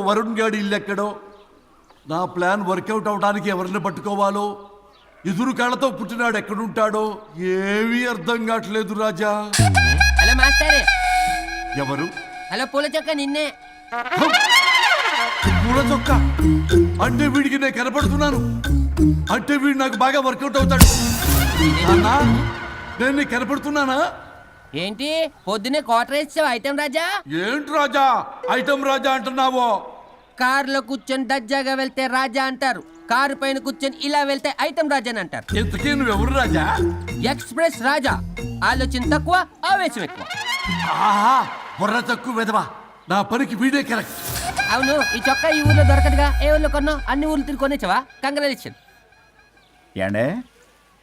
వరుణ్ గాడి ఇల్లు ఎక్కడో, నా ప్లాన్ వర్కౌట్ అవడానికి ఎవరిని పట్టుకోవాలో, ఎదురు కాళ్ళతో పుట్టినాడు ఎక్కడుంటాడో ఏమీ అర్థం కావట్లేదు రాజా. Hello master. ఎవరు? హలో పూల చొక్క నిన్నే. పూల చొక్క అంటే వీడికి నేను కనపడుతున్నాను, అంటే వీడు నాకు బాగా వర్కౌట్ అవుతాడు. అన్నా నేను నీకు కనపడుతున్నానా? ఏంటి పొద్దునే క్వార్టర్ ఇచ్చావు ఐటమ్ రాజా? ఏంటి రాజా ఐటమ్ రాజా అంటున్నావో? కారులో కూర్చొని దర్జాగా వెళ్తే రాజా అంటారు, కారు పైన కూర్చొని ఇలా వెళ్తే ఐటమ్ రాజా అని అంటారు. ఇంతకీ నువ్వెవరు రాజా? ఎక్స్ప్రెస్ రాజా. ఆలోచన తక్కువ, ఆవేశం ఎక్కువ. ఆహా, బుర్ర తక్కువ వెదవా, నా పనికి వీడే కరెక్ట్. అవును, ఈ చొక్కా ఈ ఊర్లో దొరకదుగా, ఏ ఊర్లో కొన్నావు? అన్ని ఊర్లు తిరిగి కొనేచ్చావా? కంగ్రాచులేషన్. ఏండే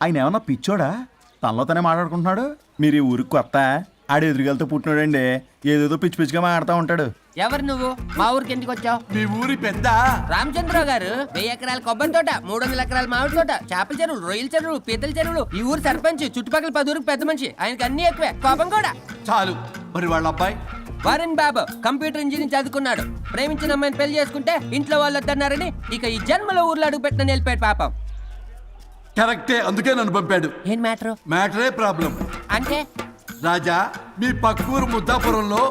ఆయన ఏమన్నా పిచ్చోడా? తనలో తనే మాట్లాడుకుంటున్నాడు. మీరు ఈ ఊరికి కొత్త, ఆడు ఎదురుగలతో పుట్టినాడండి, ఏదేదో పిచ్చి పిచ్చిగా మాట్లాడుతూ ఉంటాడు. ఎవరు నువ్వు? మా ఊరికి ఎందుకు వచ్చావు? మీ ఊరి పెద్ద రామచంద్రరావు గారు 1000 ఎకరాల కొబ్బరి తోట, 300 ఎకరాల మామిడి తోట, చేపల చెరువులు, రొయ్యల చెరువులు, పీతల చెరువులు, ఈ ఊరు సర్పంచ్, చుట్టుపక్కల 10 ఊరికి పెద్ద మనిషి. ఆయనకి అన్ని ఎక్కువే, కోపం కూడా. చాలు. మరి వాళ్ళ అబ్బాయి వరుణ్ బాబు కంప్యూటర్ ఇంజనీరింగ్ చదువుకున్నాడు. ప్రేమించిన అమ్మాయిని పెళ్లి చేసుకుంటే ఇంట్లో వాళ్ళు వద్దన్నారని ఇక ఈ జన్మలో ఊర్లో అడుగు పెట్టిన నిలిపాడు పాపం. కరెక్టే, అందుకే నన్ను పంపాడు. ఏం మ్యాటర్? మ్యాటరే ప్రాబ్లం. అంటే రాజా, మీ పక్కూరు ముద్దాపురంలో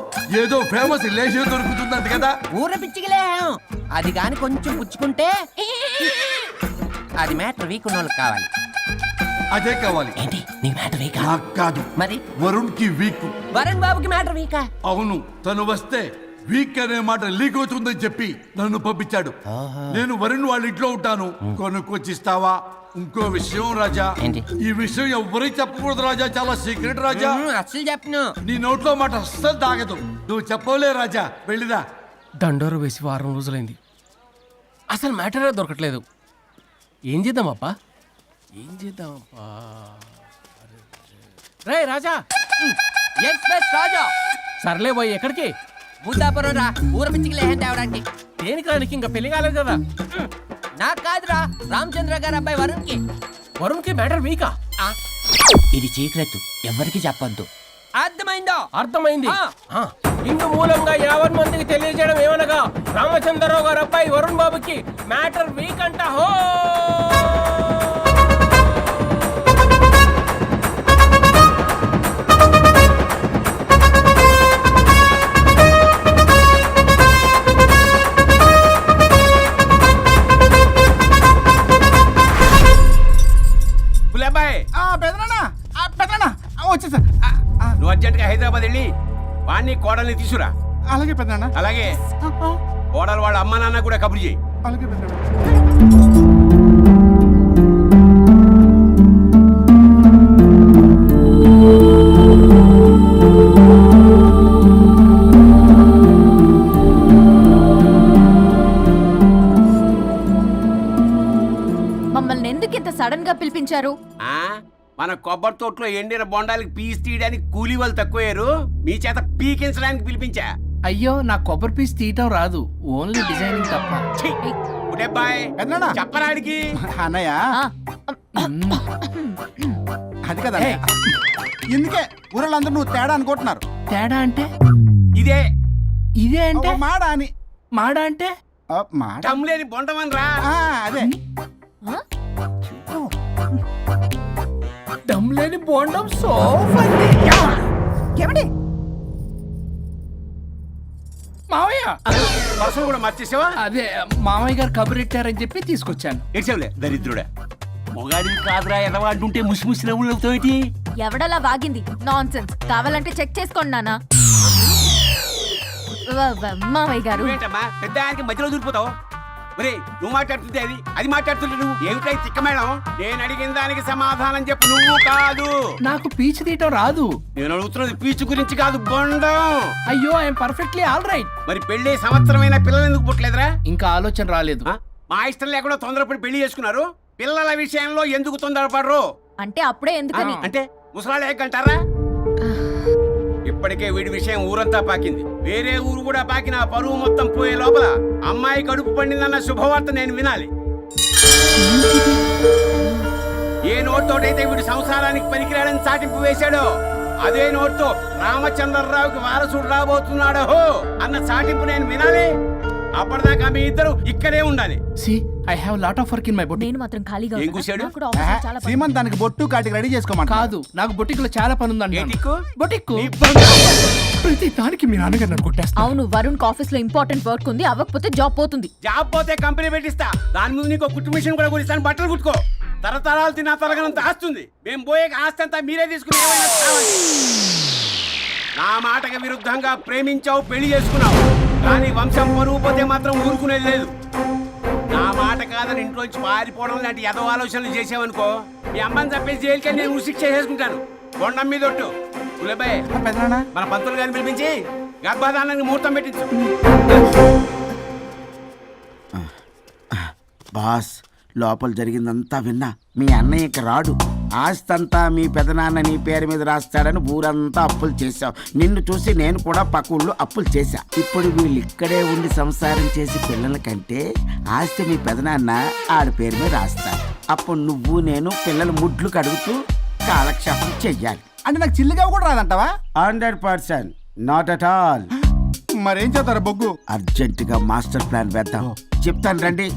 ఏదో ఫేమస్ రిలేషన్ దొరుకుతుందంట కదా? ఊర పిచ్చికిలే, అది కాని కొంచెం పుచ్చుకుంటే అది మ్యాటర్ వీక్ ఉన్న వాళ్ళకి కావాలి. అదే కావాలి. ఏంటి నీ మ్యాటర్ వీకా? నాకు కాదు, మరి వరుణ్ కి వీక్. వరుణ్ బాబుకి మ్యాటర్ వీకా? అవును, తను వస్తే వీక్ అనే మాట లీక్ అవుతుందని చెప్పి నన్ను పంపించాడు. నేను వరుణ్ వాళ్ళ ఇంట్లో ఉంటాను, కొనుక్కొచ్చిస్తావా? ఇంకో విషయం రాజా, ఏంటి? ఈ విషయం ఎవరికి చెప్పకూడదు రాజా, చాలా సీక్రెట్ రాజా. అస్సలు చెప్పను. నీ నోట్లో మాట అస్సలు తాగదు. నువ్వు చెప్పవలే రాజా, వెళ్ళిదా. దండోరు వేసి వారం రోజులైంది, అసలు మ్యాటరే దొరకట్లేదు. ఏం చేద్దామప్పా? రే రాజా. ఎక్స్ప్రెస్ రాజా. సర్లే పోయి ఎక్కడికి? ముద్దాపురం రా, ఊర పిచ్చికిలే తేవడానికి. దేనికి రానికి? ఇంకా పెళ్లి కాలేదు కదా. నాకు కాదురా, రామచంద్ర గారు అబ్బాయి వరుణ్ కి. వరుణ్ కి మ్యాటర్ వీకా? ఇది సీక్రెట్, ఎవరికి చెప్పొద్దు. అర్థమైందో? అర్థమైంది. ఇందు మూలంగా 50 మందికి తెలియజేయడం ఏమనగా, రామచంద్రరావు గారు అబ్బాయి వరుణ్ బాబుకి మ్యాటర్ వీక్ అంట. హో వచ్చేసా. నువ్వు అర్జెంట్ గా హైదరాబాద్ వెళ్ళి వాణ్ణి కోడల్ని తీసురా. అలాగే పెద్దనా. అలాగే కోడలు వాళ్ళ అమ్మ నాన్న కూడా కబురు చేయి. అలాగే పెద్దనా. మమ్మల్ని ఎందుకు ఇంత సడన్ గా పిలిపించారు? మన కొబ్బరి తోటలో ఎండిన బొండాలకి పీస్ తీయడానికి కూలీ వాళ్ళు తక్కువయ్యారు, మీ చేత పీకించడానికి పిలిపించా. అయ్యో, నా కొబ్బరి పీస్ తీయటం రాదు, ఓన్లీ డిజైనింగ్ తప్ప. చెప్పరాడికి. అన్నయ్య అది కదా, ఎందుకే ఊరలందరూ నువ్వు తేడా అనుకుంటున్నారు. తేడా అంటే ఇదే ఇదే అంటే మాడ అని. మాడ అంటే టమ్లేని బొండమని రా. అదే దమ్లేని బోండం సోఫా. ఏమండి మావయ్య, పర్సలు కూడా మర్చేసావా? అదే మామయ్య గారు కబురెట్టారని చెప్పి తీసుకొచ్చాను. ఎడ్సేవులే దరిద్రుడా, మొగాడివి కాదురా ఎదవా అంటుంటే ముసి ముసి నవ్వులు అవుతావేంటి? ఎవడలా వాగింది? నాన్సెన్స్. కావాలంటే చెక్ చేసుకోండి నాన్న. మామయ్య గారు ఏంటమ్మా పెద్ద ఆయనకి మధ్యలో దూరిపోతావు? ఒరే, నువ్వు మాట్లాడుతుంటే అది మాట్లాడుతుంటే నువ్వు ఏమిటై తిక్క మేడం? నేను అడిగిన దానికి సమాధానం చెప్పు, నువ్వు కాదు. నాకు పీచు తీయటం రాదు. నేను అడుగుతున్నది పీచు గురించి కాదు, బొండం. అయ్యో, ఐఎమ్ పర్ఫెక్ట్లీ ఆల్ రైట్. మరి పెళ్లి సంవత్సరమైన పిల్లలు ఎందుకు పుట్టలేదురా? ఇంకా ఆలోచన రాలేదు. మా ఇష్టం లేకుండా తొందరపడి పెళ్లి చేసుకున్నారు. పిల్లల విషయంలో ఎందుకు తొందరపడరు? అంటే అప్పుడే ఎందుకని? అంటే ముసలాళ్ళు ఏకంటారా? ఇప్పటికే వీడి విషయం ఊరంతా పాకింది, వేరే ఊరు కూడా పాకిన పరువు మొత్తం పోయే లోపల అమ్మాయి కడుపు పండిందన్న శుభవార్త నేను వినాలి. ఏ నోట్తోటైతే వీడు సంసారానికి పనికిరాడని చాటింపు వేశాడో, అదే నోట్తో రామచంద్రరావుకి వారసుడు రాబోతున్నాడో అన్న చాటింపు నేను వినాలి. అప్పటిదాకా మీ ఇద్దరు ఇక్కడే ఉండాలి. See I have lot of work in my boutique. నేను మాత్రం ఖాళీగా ఏం ఉన్నానా? కూశాడు? నాకు కూడా ఆఫీస్లో చాలా పని. సీమంత్ దానికి బొట్టు కాటికి రెడీ చేసుకోమంట. కాదు, నాకు బొటిక్ లో చాలా పని ఉందండి. ఏటిక్కు? బొటిక్ నీ బంగారం. ప్రతి దానికి మీ నాన్నగారు నన్ను కొట్టేస్తా. అవును, వరుణ్ ఆఫీస్ లో ఇంపార్టెంట్ వర్క్ ఉంది, అవ్వకపోతే జాబ్ పోతుంది. జాబ్ పోతే కంపెనీ పెట్టిస్తా. దాని ముందు నీకు కుట్టు మిషన్ కూడా కురిస్తాను. బట్టలు కుట్టుకో. తరతరాలు తిన్నా తరగనంత ఆస్తుంది. మేము పోయే ఆస్తి అంతా మీరే తీసుకుని ఏమైనా కావాలి. నా మాటకి విరుద్ధంగా ప్రేమించావు, పెళ్లి చేసుకున్నావు, కానీ వంశం పరువు పోతే మాత్రం ఊరుకునేది లేదు. నా మాట కాదని ఇంట్లోంచి పారిపోవడం లాంటి ఎదో ఆలోచనలు చేసావనుకో, మీ అమ్మని చంపేసి జైలుకి నేను ఉసిక్ చేసుకుంటాను. కొండం మీద ఒట్టు. ఉలబాయ్, పెద్దనా మన పంతులు గారిని పిలిపించి గర్భధానానికి ముహూర్తం పెట్టించు. బాస్, లోపల జరిగిందంతా విన్నా. మీ అన్నయ్యకి రాడు, ఆస్తంతా మీ పెదనాన్న నీ పేరు మీద రాస్తాడని ఊరంతా అప్పులు చేశావు. నిన్ను చూసి నేను కూడా పక్క ఊళ్ళో అప్పులు చేశా. ఇప్పుడు వీళ్ళు ఇక్కడే ఉండి సంసారం చేసి పిల్లల కంటే ఆస్తి మీ పెదనాన్న ఆడి పేరు మీద రాస్తాడు. అప్పుడు నువ్వు నేను పిల్లల ముడ్లు కడుగుతూ కాలక్షేపం చెయ్యాలి. అంటే నాకు చిల్లిగా కూడా రాదంటావా? 100%, నాట్ అట్ ఆల్. మరేం చేస్తారు బొగ్గు? అర్జెంటుగా మాస్టర్ ప్లాన్ వేద్దాం. చెప్తాను రండి.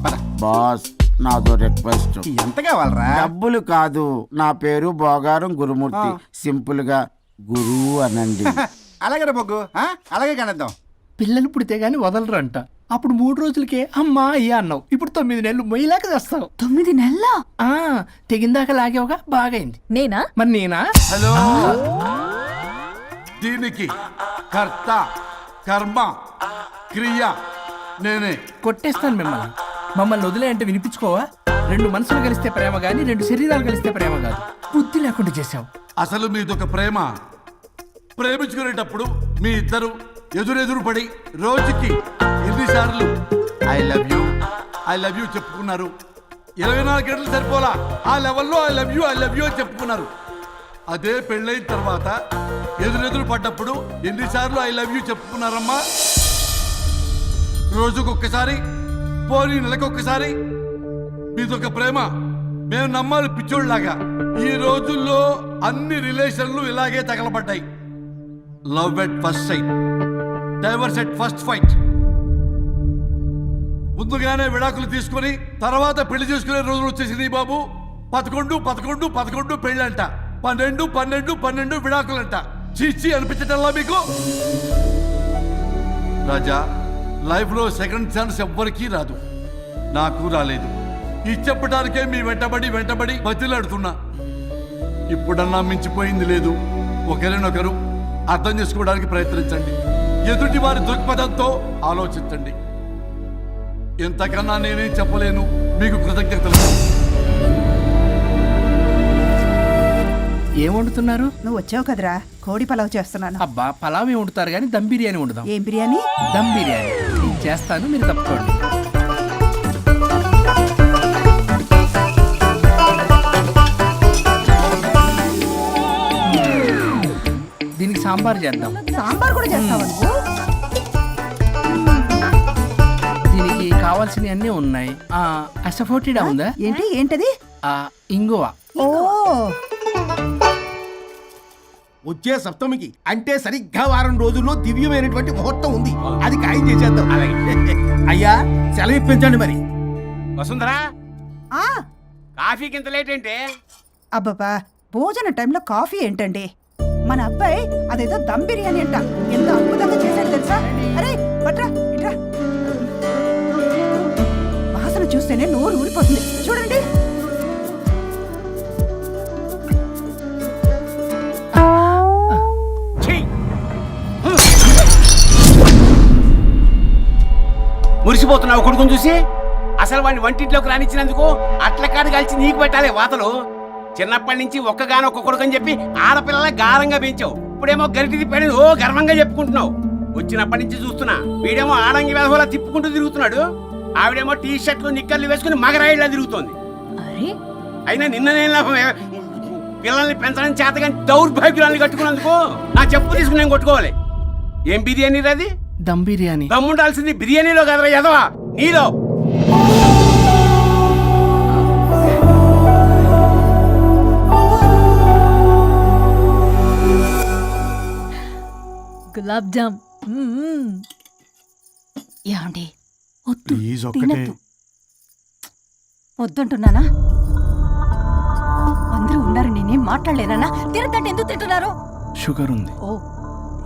బాస్, నాదో రిక్వెస్ట్. ఎంత కావాలరా? డబ్బులు కాదు, నా పేరు బోగారం గురుమూర్తి. సింపుల్ గా గురు అనండి. అలాగే బొగ్గు, అలాగే కనేద్దాం. పిల్లలు పుడితే గానీ వదలరు అంట. అప్పుడు 3 రోజులకే అమ్మా అయ్యా అన్నావు. ఇప్పుడు 9 నెలలు మొయ్యలాగా చేస్తావు. 9 నెలల తెగిందాక లాగేవగా బాగైంది. నేనా? మరి నేనా? హలో, దీనికి కర్త కర్మ క్రియ నేనే. కొట్టేస్తాను మిమ్మల్ని. మమ్మల్ని వదిలే అంటే వినిపించుకోవా? 2 మనసులు కలిస్తే ప్రేమ గాని 2 శరీరాలు కలిస్తే ప్రేమ కాదు. బుద్ధి లేకుండా చేసావు. అసలు మీదొక ప్రేమ. ప్రేమించుకునేటప్పుడు మీ ఇద్దరు ఎదురెదురు పడి రోజుకి ఎన్నిసార్లు ఐ లవ్ యూ చెప్పుకున్నారు? 24 గంటలు సరిపోలా. ఆ లెవెల్లో ఐ లవ్ యూ అని చెప్పుకున్నారు. అదే పెళ్ళైన తర్వాత ఎదురెదురు పడ్డప్పుడు ఎన్నిసార్లు ఐ లవ్ యూ చెప్పుకున్నారమ్మా? రోజుకొక్కసారి, పోనీ నెలకొక్కసారి. మీదొక ప్రేమ. మేము నమ్మాలి పిచ్చోళ్ళలాగా. ఈ రోజుల్లో అన్ని రిలేషన్లు ఇలాగే తగలబడ్డాయి. Love at first sight, divorce at first fight. ముందుగానే విడాకులు తీసుకొని తర్వాత పెళ్లి చేసుకునే రోజులు వచ్చేసింది బాబు. 11 పెళ్ళంట, 12 విడాకులంట. చీచి అనిపించటల్లా మీకు? రాజా, లైఫ్ లో సెకండ్ ఛాన్స్ ఎవ్వరికీ రాదు. నాకు రాలేదు. ఈ చెప్పడానికే మీ వెంటబడి బతిలాడుతున్నా. ఇప్పుడన్నా మించిపోయింది లేదు. ఒకరినొకరు అర్థం చేసుకోవడానికి ప్రయత్నించండి. ఎదుటి వారి దృక్పథంతో ఆలోచించండి. ఎంతకన్నా నేనేం చెప్పలేను. మీకు కృతజ్ఞతలు. ఏం వండుతున్నారు? నువ్వు వచ్చావు కదరా, కోడి పలావ్ చేస్తున్నాను. అబ్బా, పలావ్ ఏం వండుతారు కానీ దమ్ బిర్యానీ వండుదాం. ఏం బిర్యానీ? దమ్ బిర్యానీ నేను చేస్తాను, మీరు తప్పుకోండి. దీనికి సాంబార్ చేద్దాం. సాంబార్ కూడా చేస్తావా నువ్వు? దీనికి కావాల్సినవి అన్నీ ఉన్నాయి. అసఫోటిడా ఉందా? ఏంటది? ఇంగువ. ఓ, వచ్చే సప్తమికి అంటే సరిగ్గా వారం రోజుల్లో దివ్యమైనటువంటి ముహూర్తం ఉంది. అది ఖాయం చేసేద్దాం. అయ్యా, సెలవు ఇప్పించండి మరి. వసుంధరా, ఆ, కాఫీకి ఇంత లేట్ ఏంటే? అబ్బబ్బా, భోజన టైంలో కాఫీ ఏంటండి? మన అబ్బాయి అదేదో దమ్ బిర్యానీ అంట, ఎంత అద్భుతంగా చేశాడు తెలుసా? అరే పట్రా, ఇట్రా. వాసన చూస్తేనే నోరు ఊరిపోతుంది. చూడండి. మురిసిపోతున్నావు కొడుకుని చూసి? అసలు వాడిని వంటింట్లోకి రానిచ్చినందుకు అట్ల కాడు కలిసి నీకు పెట్టాలి వాతలు. చిన్నప్పటి నుంచి ఒక్కగానొక్క కొడుకు అని చెప్పి ఆడపిల్లల గారంగా పెంచావు. ఇప్పుడేమో గరిటి తిప్పాడు ఓ గర్వంగా చెప్పుకుంటున్నావు. వచ్చినప్పటి నుంచి చూస్తున్నా, వీడేమో ఆడంగి వేధవలా తిప్పుకుంటూ తిరుగుతున్నాడు. ఆవిడేమో టీ షర్ట్లు నిక్కర్లు వేసుకుని మగరాయిలా తిరుగుతోంది. అయినా నిన్న నేను లాభమే, పిల్లల్ని పెంచడం చేతగాని దౌర్భాగ్యాన్ని కట్టుకున్నందుకు నా చెప్పు తీసుకుని నేను కొట్టుకోవాలి. ఏం బిర్యానీ రాది? దమ్ బిర్యానీ. దమ్ముండాల్సింది బిర్యానీలో కదరా ఎదవా, నీలో. గులాబ్ జామ్. యాండి, వద్దు ప్లీజ్ ఒక్కటే తినద్దు వద్దంటున్నానా అందరూ ఉన్నారు నేనేం మాట్లాడలేనా తినద్దంటే ఎందుకు తింటున్నారు షుగర్ ఉంది. ఓ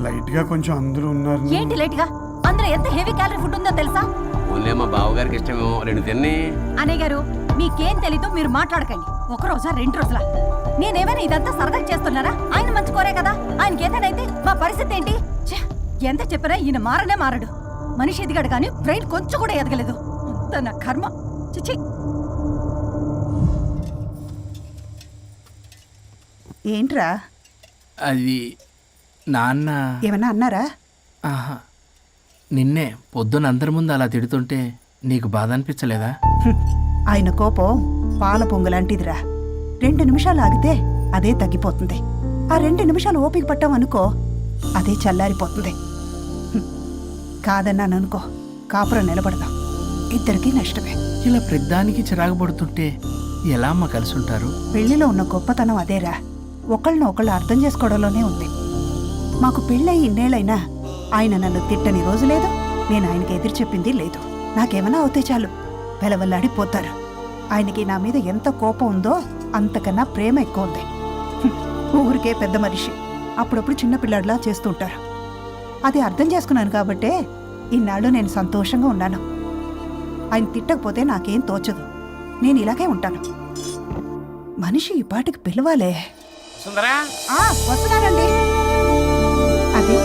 లైట్ గా కొంచెం అందరూ ఉన్నారు. ఏంటి లేట్ గా అందులో ఎంత హెవీ క్యాలరీ ఫుడ్ ఉందో తెలుసా? ఓన్లీ మా బావగారికి ఇష్టమేమో 2 తిన్ని. అనే గారు మీకేం తెలీదు, మీరు మాట్లాడకండి. ఒక రోజా 2 రోజులా నేనేమైనా ఇదంతా సరదా చేస్తున్నారా? ఆయన మంచి కోరే కదా, ఆయనకి ఏదైనా మా పరిస్థితి ఏంటి? ఛే, ఎంత చెప్పినా ఈయన మారనే మారడు. మనిషి ఎదిగాడు కానీ బ్రెయిన్ కొంచెం కూడా ఎదగలేదు. అంత నా కర్మ. చిచి. ఏంట్రా అది నాన్న. ఏమన్నా అన్నారా? ఆహా, నిన్నే పొద్దున అందరి ముందు అలా తిడుతుంటే నీకు బాధ అనిపించలేదా? ఆయన కోపం పాల పొంగులాంటిదిరా. 2 నిమిషాలు ఆగితే అదే తగ్గిపోతుంది. ఆ 2 నిమిషాలు ఓపిక పట్టామనుకో అదే చల్లారిపోతుంది. కాదన్నాననుకో కాపురం నిలబడదాం, ఇద్దరికీ నష్టమే. ఇలా ప్రతిదానికి చిరాకు పడుతుంటే ఎలా అమ్మ కలిసి ఉంటారు? పెళ్లిలో ఉన్న గొప్పతనం అదేరా, ఒకళ్ళని ఒకళ్ళు అర్థం చేసుకోవడంలోనే ఉంది. మాకు పెళ్ళయి ఇన్నేళ్ళైనా ఆయన నన్ను తిట్టని రోజు లేదు, నేను ఆయనకి ఎదురు చెప్పింది లేదు. నాకేమైనా అవుతే చాలు వెలవల్లాడిపోతారు. ఆయనకి నా మీద ఎంత కోపం ఉందో అంతకన్నా ప్రేమ ఎక్కువ ఉంది. ఊరికే పెద్ద మనిషి, అప్పుడప్పుడు చిన్నపిల్లాడిలా చేస్తుంటారు. అది అర్థం చేసుకున్నాను కాబట్టే ఇన్నాళ్ళు నేను సంతోషంగా ఉన్నాను. ఆయన తిట్టకపోతే నాకేం తోచదు, నేను ఇలాగే ఉంటాను. మనిషి ఈ పాటికి పిలవాలే. సుందరా, వస్తున్నానండి. అది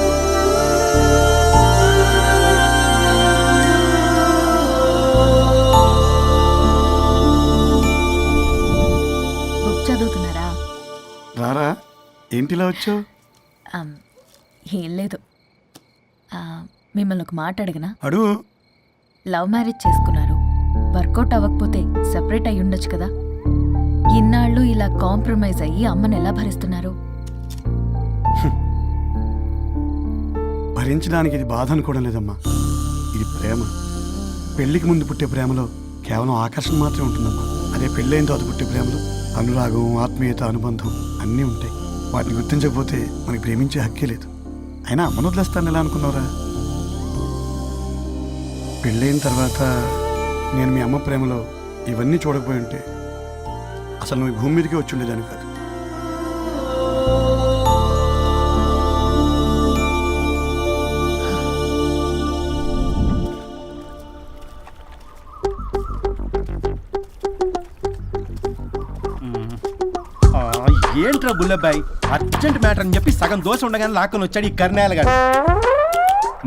బుక్ చదువుతున్నారా? రారా, ఏంటిలా వచ్చావు? ఏం లేదు, మిమ్మల్ని ఒక మాట అడిగినా? అడుగు. లవ్ మ్యారేజ్ చేసుకున్నారు, వర్కౌట్ అవ్వకపోతే సెపరేట్ అయ్యి ఉండొచ్చు కదా. ఇన్నాళ్ళు ఇలా కాంప్రమైజ్ అయ్యి అమ్మని ఎలా భరిస్తున్నారు? భరించడానికి ఇది బాధ అనుకోవడం లేదమ్మా, ఇది ప్రేమ. పెళ్లికి ముందు పుట్టే ప్రేమలో కేవలం ఆకర్షణ మాత్రమే ఉంటుందమ్మా. అదే పెళ్ళైన తర్వాత పుట్టే ప్రేమలో అనురాగం, ఆత్మీయత, అనుబంధం అన్నీ ఉంటాయి. వాటిని గుర్తించకపోతే మనకి ప్రేమించే హక్కే లేదు. అయినా అమ్మను వదిలేస్తాను ఎలా అనుకున్నావురా? పెళ్ళైన తర్వాత నేను మీ అమ్మ ప్రేమలో ఇవన్నీ చూడకపోయి ఉంటే అసలు నువ్వు ఈ భూమి మీదకే వచ్చి ఉండేదాన్ని కాదు. ఏంట్రా బుల్లబ్బాయ్, అర్జెంట్ మ్యాటర్ అని చెప్పి సగం దోశ ఉండగానే లాక్కొని వచ్చాడు ఈ కర్ణాలగాడు.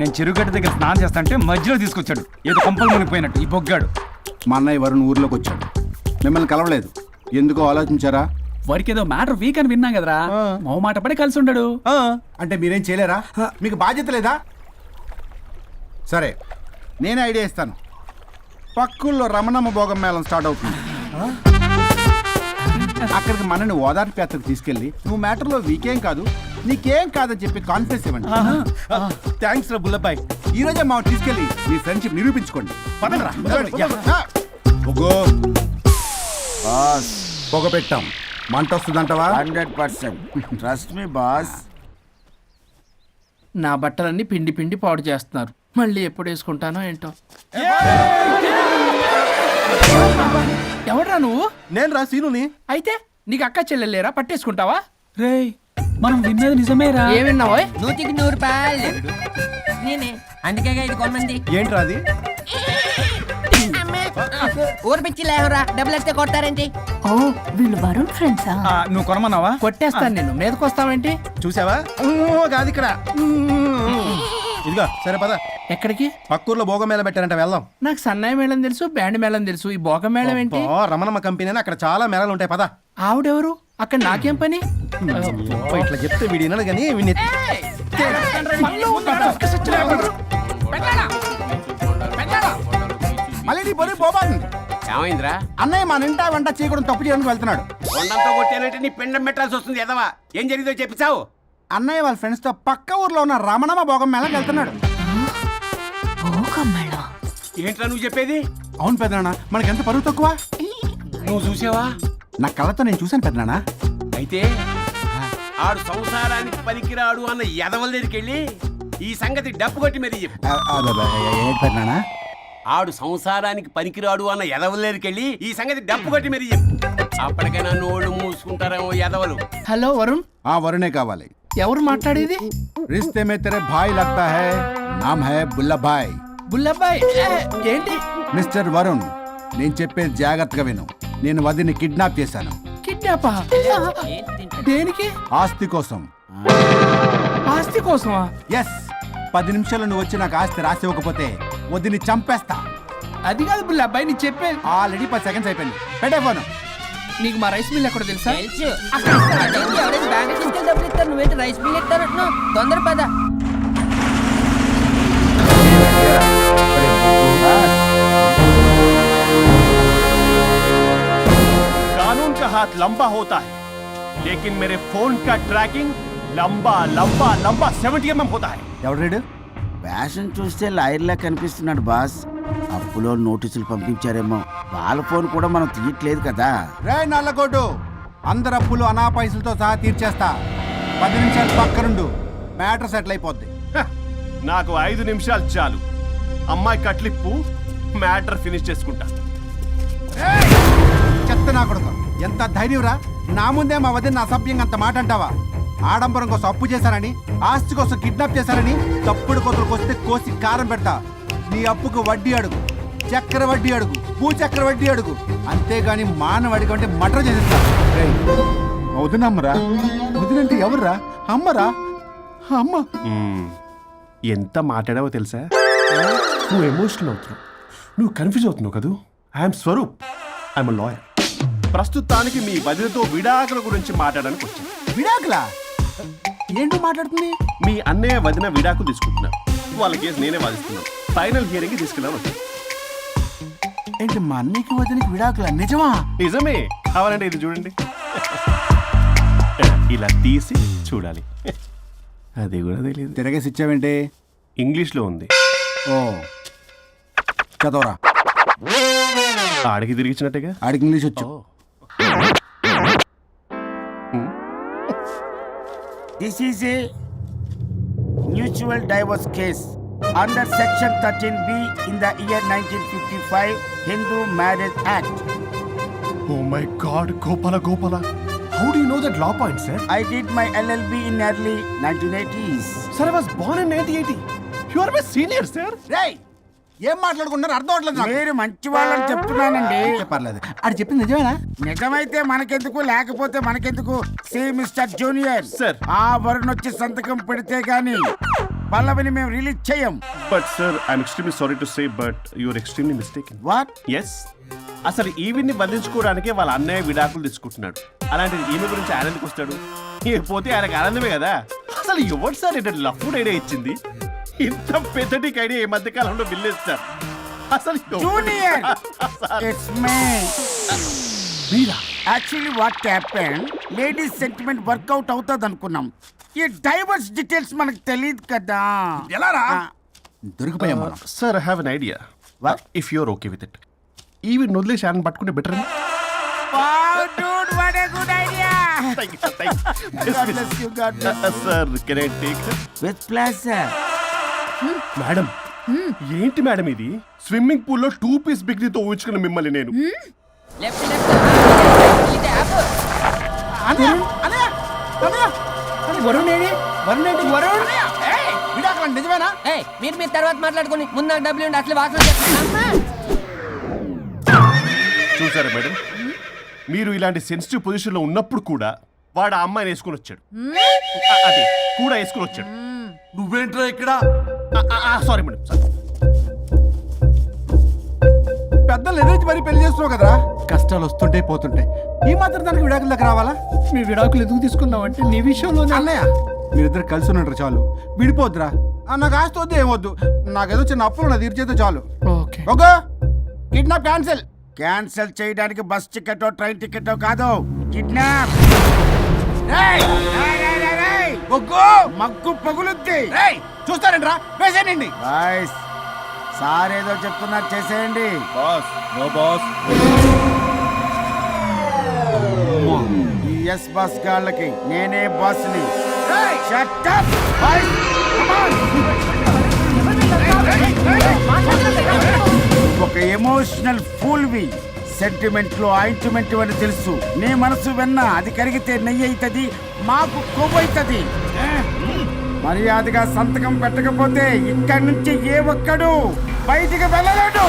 నేను చెరుగడ్డ దగ్గర స్నానం చేస్తాంటే మధ్యలో తీసుకొచ్చాడు, ఏదో కొంపలు మునిగిపోయినట్టు ఈ బొగ్గాడు. మా అన్నయ్య వరుణ్ ఊర్లోకి వచ్చాడు, మిమ్మల్ని కలవలేదు. ఎందుకో ఆలోచించారా? వాడికి ఏదో మ్యాటర్ వీక్ అని విన్నాం కదరా, మో మాట పడి కలిసి ఉండడు. అంటే మీరేం చేయలేరా? మీకు బాధ్యత లేదా? సరే, నేనే ఐడియా ఇస్తాను. పక్కుల్లో రమణమ్మ భోగం మేళం స్టార్ట్ అవుతుంది. అక్కడికి మనని ఓదార్పు యాత్రకు తీసుకెళ్ళి నువ్వు మ్యాటర్లో వీకేం కాదు, నీకేం కాదని చెప్పి కాన్ఫిడెన్స్ ఇవ్వండి. థ్యాంక్స్ రా బుల్లబ్బాయ్, ఈ రోజే మా తీసుకెళ్ళి మీ ఫ్రెండ్షిప్ నిరూపించుకోండి. పదండ్రా. పొగ పెట్టాం, మంట వస్తుందంటవా? 100% ట్రస్ట్ మీ బాస్. నా బట్టలన్నీ పిండి పిండి పాడు చేస్తున్నారు, మళ్ళీ ఎప్పుడు వేసుకుంటానో ఏంటో. ఎవడ్రా నువ్వు? నేను రా సీనుని. అయితే నీకు అక్క చెల్లెలేరా, పట్టేసుకుంటావా? రేయ్, మనం విన్నది నిజమేరా? ఏ విన్నావో? 100కి 100 రూపాయలు నేనే, అందుకే ఇది కొమ్మంది. ఏంట్రా అది? ఊరు పిచ్చి లేవరా, డబ్బులు వస్తే కొడతారేంటి? ఓ, వీళ్ళు వరుణ్ ఫ్రెండ్సా? నువ్వు కొనమన్నావా? కొట్టేస్తాను నిన్ను, మీదకొస్తావేంటి? చూసావా? కాదు ఇక్కడ. ఇదిగో సరే పద. ఎక్కడికి? పక్కూర్లో భోగం మేళ పెట్టారంట, వెళ్దాం. నాకు సన్నాయి మేళం తెలుసు, బ్యాండ్ మేళం తెలుసు, ఈ భోగం మేళం ఏంటి? రమణమ్మ కంపెనీ అని అక్కడ చాలా మేళాలు ఉంటాయి, పద. ఆవిడెవరు? అక్కడ నాకేం పని? ఇట్లా చెప్తే వీడి వినడు కానీ వీడిని మళ్ళీ నీ పొరి పోబాతుంది. ఏమైందిరా? అన్నయ్య మా నింటా వెంట చీకడం తప్పు చేయడానికి వెళ్తున్నాడు. కొండంతో కొట్టానంటే నీ పిండం పెట్టాల్సి వస్తుంది. ఎదవా, ఏం జరిగిందో చెప్పిచావు? అన్నయ్య వాళ్ళ ఫ్రెండ్స్ తో పక్క ఊర్లో ఉన్న రమణమ్మ భోగం మేళకి వెళ్తున్నాడు. ఏంట్రా నువ్వు చెప్పేది? అవును పెద్దనాన్న, మనకి ఎంత పరువు తక్కువ. నువ్వు చూసావా? నా కళ్ళతో నేను చూశాను పెద్దనాన్న. అయితే ఆడు సంసారానికి పనికిరాడు అన్న ఎదవల దగ్గరికి వెళ్ళి ఈ సంగతి డప్పు కొట్టి మరీ చెప్పు. ఏంటి పెద్దనాన్న? ఆడు సంసారానికి పనికిరాడు అన్న ఎదవలేరికెళ్ళి ఈ సంగతి డప్పు కొట్టి మరి చెప్పు. అప్పటికైనా నోళ్ళు మూసుకుంటారేమో ఎదవలు. హలో వరుణ్, ఆ వరుణే కావాలి. ఎవరు మాట్లాడేది? रिश्ते में तेरे भाई लगता है, नाम है बुल्ला भाई. బుల్లబ్బాయ్ ఏంటి? మిస్టర్ వరుణ్, నేను చెప్పేది జాగ్రత్తగా విను. నేను వదిని కిడ్నాప్ చేశాను. కిడ్నాపా? దేనికి? ఆస్తి కోసం. ఆస్తి కోసమా? ఎస్, 10 నిమిషాలు నువ్వు వచ్చి నాకు ఆస్తి రాసి ఇవ్వకపోతే వదిని చంపేస్తా. అది కాదు బుల్లబ్బాయ్, నీ చెప్పే. ఆల్రెడీ 10 సెకండ్స్ అయిపోయింది. పెట్టే ఫోను. నీకు మా రైస్ మిల్ ఎక్కడ తెలుసా? తెలుసు. అదేంటి, ఎవరైనా బ్యాంక్ తీసుకెళ్ళి డబ్బులు ఇస్తారు, నువ్వేంటి రైస్ మిల్ ఇస్తారంటున్నావు? తొందర పద. कानून का हाथ लंबा होता है, लेकिन मेरे फोन का ट्रैकिंग लंबा लंबा लंबा 70 mm होता है. ఎవడు రీడు? ఫ్యాషన్ చూస్తే లాయర్లా కనిపిస్తున్నాడు బాస్. అప్పులో నోటీసులు పంపించారేమో, వాళ్ళ ఫోన్ కూడా మనం తీయట్లేదు కదా. రే నల్లకోటు, అందరు అప్పులు అనా పైసలతో సహా తీర్చేస్తా. 10 నిమిషాలు పక్కనుండు, మ్యాటర్ సెటిల్ అయిపోద్ది. హ, నాకు 5 నిమిషాలు చాలు. అమ్మాయి కట్లిప్పు, మ్యాటర్ ఫినిష్ చేసుకుంటా. చెత్త నా కొడుకు, ఎంత ధైర్యంరా! నా ముందే మా వదిన అసభ్యంగా అంత మాట అంటావా? ఆడంబరం కోసం అప్పు చేశారని, ఆస్తి కోసం కిడ్నాప్ చేశారని తప్పుడు కొతులకు వస్తే కోసి కారం పెడతా. నీ అప్పుకు వడ్డీ అడుగు, చక్కెర వడ్డీ అడుగు, భూచక్ర వడ్డీ అడుగు, అంతేగాని మానవ అడిగి అంటే మటర్ చేసేస్తా. వదినమ్మరా? వదినంటే ఎవర్రా? అమ్మరా? అమ్మ. ఎంత మాట్లాడావో తెలుసా? నువ్వు ఎమోషనల్ అవుతున్నావు, నువ్వు కన్ఫ్యూజ్ అవుతున్నావు కదూ. I'm Swaroop, I'm lawyer. ప్రస్తుతానికి మీ వదినతో విడాకుల గురించి మాట్లాడడానికి వచ్చాను. విడాకులా? ఏంటో మాట్లాడుతుంది? మీ అన్నయ్య వదిన విడాకులు తీసుకుంటున్నారు, వాళ్ళ కేసు నేనే వాదిస్తున్నాను. ఫైనల్ హియరింగ్ తీసుకెళ్ళాను వచ్చాను. ఏంటి మా అన్నయ్యకి వదినకి విడాకులా? నిజమా? నిజమే. కావాలంటే ఇది చూడండి, ఇలా తీసి చూడాలి. అది కూడా తెలియదు. తిరగేసి ఇచ్చావేంటి? ఇంగ్లీష్లో ఉంది. ఓ, చదవరా. ఆడికి తిరిగిచ్చినట్టుగా. ఆడికి ఇంగ్లీష్ వచ్చు. This is a mutual divorce case under section 13B in the year 1955 Hindu Marriage Act. Oh my God, Gopala. How do you know that law point, sir? I did my LLB in early 1980s. Sir, I was born in 1980. You are my senior, sir. రేయ్, ఏం మాట్లాడుకుంటున్నారు అర్థం అవట్లేదు నాకు. మీరు మంచి వాళ్ళని చెప్తున్నానండి. పర్లేదు, ఆడు చెప్పింది నిజమేనా? నిజమైతే మనకెందుకు, లేకపోతే మనకెందుకు? See mister junior, Sir. ఆ వరుణ్ వచ్చి సంతకం పెడితే గాని పల్లవిని మేము రిలీజ్ చేయం. But sir, I'm extremely sorry to say, but you're extremely mistaken. What? Yes. అసలు ఈవిని బంధించుకోవడానికే వాళ్ళ అన్నయ్య విడాకులు తీసుకుంటున్నాడు. అలాంటిది ఈమె గురించి ఆనందకు వస్తాడు. పోతే ఆయనకు ఆనందమే కదా. అసలు ఎవరు సార్ ఏంటంటే లఫ్డ్ ఐడియా ఇచ్చింది? ఇంత పెద్దటికి ఐడియా ఈ మధ్య కాలంలో విల్లేదు సార్. అసలు జూనియర్, ఇట్స్ మీ. మీరా? Actually what happen, ladies sentiment work out అవుతుంది అనుకున్నాం. ఈ డైవర్స్ డీటెయిల్స్ మనకు తెలియదు కదా. ఎలా రా? దొరికిపోయాం మనం. Sir I have an idea. If you're okay with it, ఈవిని వదిలేసి ఆయన పట్టుకుంటే better. Wow dude, what a good idea. Sir can I take? With pleasure. Madam, ఏంటి మేడం ఇది? స్విమ్మింగ్ పూల్ లో 2 పీస్ బిగ్నీతో ఊహించుకున్న మిమ్మల్ని నేను. లెఫ్ట్ ఇది యాప్. వరుణ్ ఏడి? వరుణ్ ఏంటి? వరుణ్ విడాకులా? నిజమేనా? ఏయ్, మీరు తర్వాత మాట్లాడుకుని ముందు నాకు డబ్బులు ఉండి అసలు వాసన చేస్తున్నా. చూసారా మేడం, మీరు ఇలాంటి సెన్సిటివ్ పొజిషన్ లో ఉన్నప్పుడు కూడా వాడు ఆ అమ్మాయిని వేసుకుని వచ్చాడు. అదే కూడా వేసుకుని వచ్చాడు. నువ్వేంట్రా ఇక్కడ? Sorry madam, sorry. పెద్దలు ఎదురు మరి పెళ్లి చేస్తున్నావు కదరా. కష్టాలు వస్తుంటే పోతుంటాయి, ఈ మాత్రం దానికి విడాకుల దగ్గర రావాలా? మీ విడాకులు ఎందుకు తీసుకున్నావు అంటే నీ విషయంలో అన్నయ్య, మీరిద్దరు కలిసి ఉన్నట్టు చాలు, విడిపోద్దురా. నాకు ఆస్తి వద్దు, ఏమొద్దు, నాకేదో చిన్న అప్పులు నా తీర్చేదో చాలు. Okay okay, kidnap cancel. Cancel చేయడానికి బస్ టికెటో ట్రైన్ టికెటో కాదు, కిడ్నాప్. మగ్గు పగులుద్ది. చూస్తారంట్రా, వేసేయండి. బాయ్స్, సార్ ఏదో చెప్తున్నారు, చేసేయండి. Boss, no boss. ఈ ఎస్ బస్ గాళ్ళకి నేనే బాస్ని. Shut up, boys. Come on. నువ్వొక ఎమోషనల్ ఫూల్వి. సెంటిమెంట్లు ఆయింట్మెంట్ అని తెలుసు. నీ మనసు వెన్న, అది కరిగితే నెయ్యి అవుతుంది, మాకు కొవ్వు అవుతుంది. మర్యాదగా సంతకం పెట్టకపోతే ఇక్కడి నుంచి ఏ ఒక్కడు బయటికి వెళ్ళలేడు.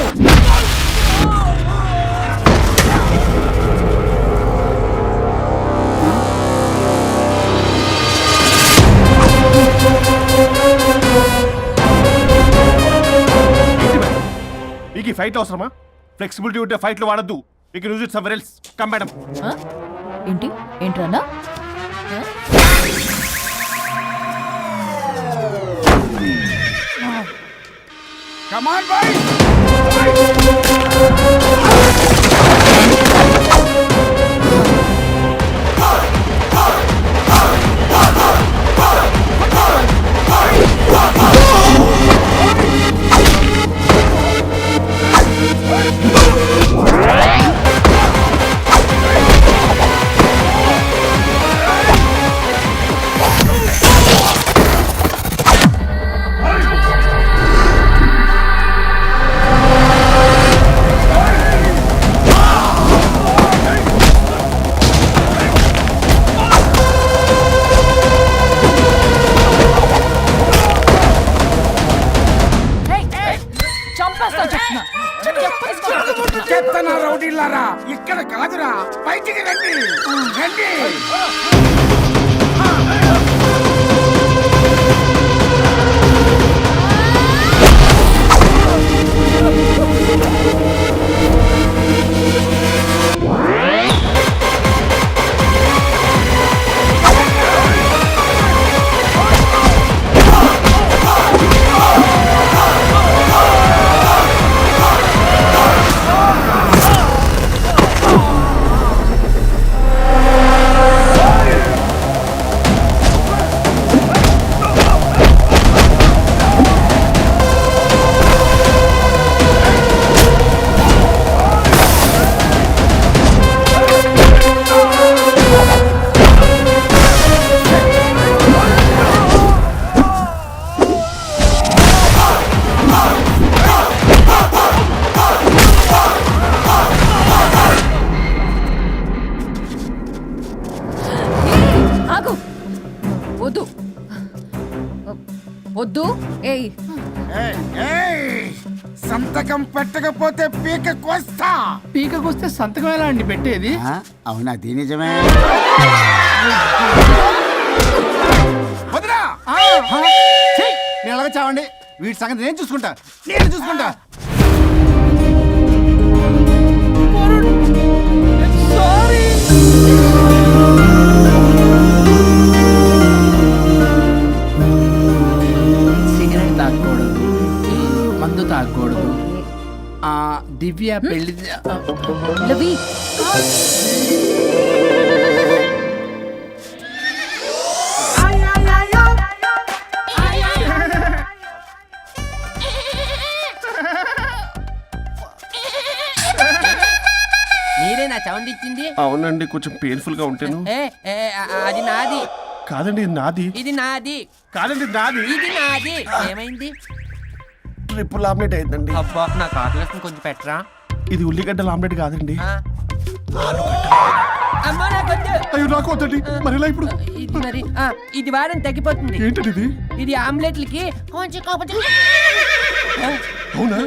మీకు ఈ ఫైట్ అవసరమా? ఫ్లెక్సిబిలిటీ ఉంటే ఫైట్లు వాడద్దు. You can use it somewhere else. Come madam. ఏంటి ఏంట్రన్నా Come on, boys! చెత్తనా రౌడీలారా, ఇక్కడ కాదురా, బయటికి రండి రండి. వద్దు. ఏయ్ సంతకం పెట్టకపోతే పీక కోస్తా. పీకకొస్తే సంతకం ఎలా అండి పెట్టేది? అవునా? అది నిజమే. వదినా నేను ఎలాగ చావండి. వీటి సంగతి నేను చూసుకుంటా. సిగరెట్ తాగకూడదు, మందు తాగకూడదు. దివ్య పెళ్లి లవి మీరే నా సౌండ్ ఇచ్చింది? అవునండి, కొంచెం పెయిన్ఫుల్ గా ఉంటాను. అది నాది కాదండి, ఇది నాది. ఇది నాది కాదండి, నాది. ఇది నాది. ఏమైంది? ట్రిపుల్ ఆమ్లెట్ అయిందండి. అబ్బా నాకు ఆకలిస్తుంది, కొంచెం పెట్టరా. ఇది ఉల్లిగడ్డల ఆమ్లెట్ కాదండి. అమ్మా నాకొద్దు. అయ్యో నాకు వద్దండి. మరి ఇలా ఇప్పుడు ఇది మరి ఇది వారం తగ్గిపోతుంది. ఏంటది ఇది? ఇది ఆమ్లెట్లకి కొంచెం అవునా?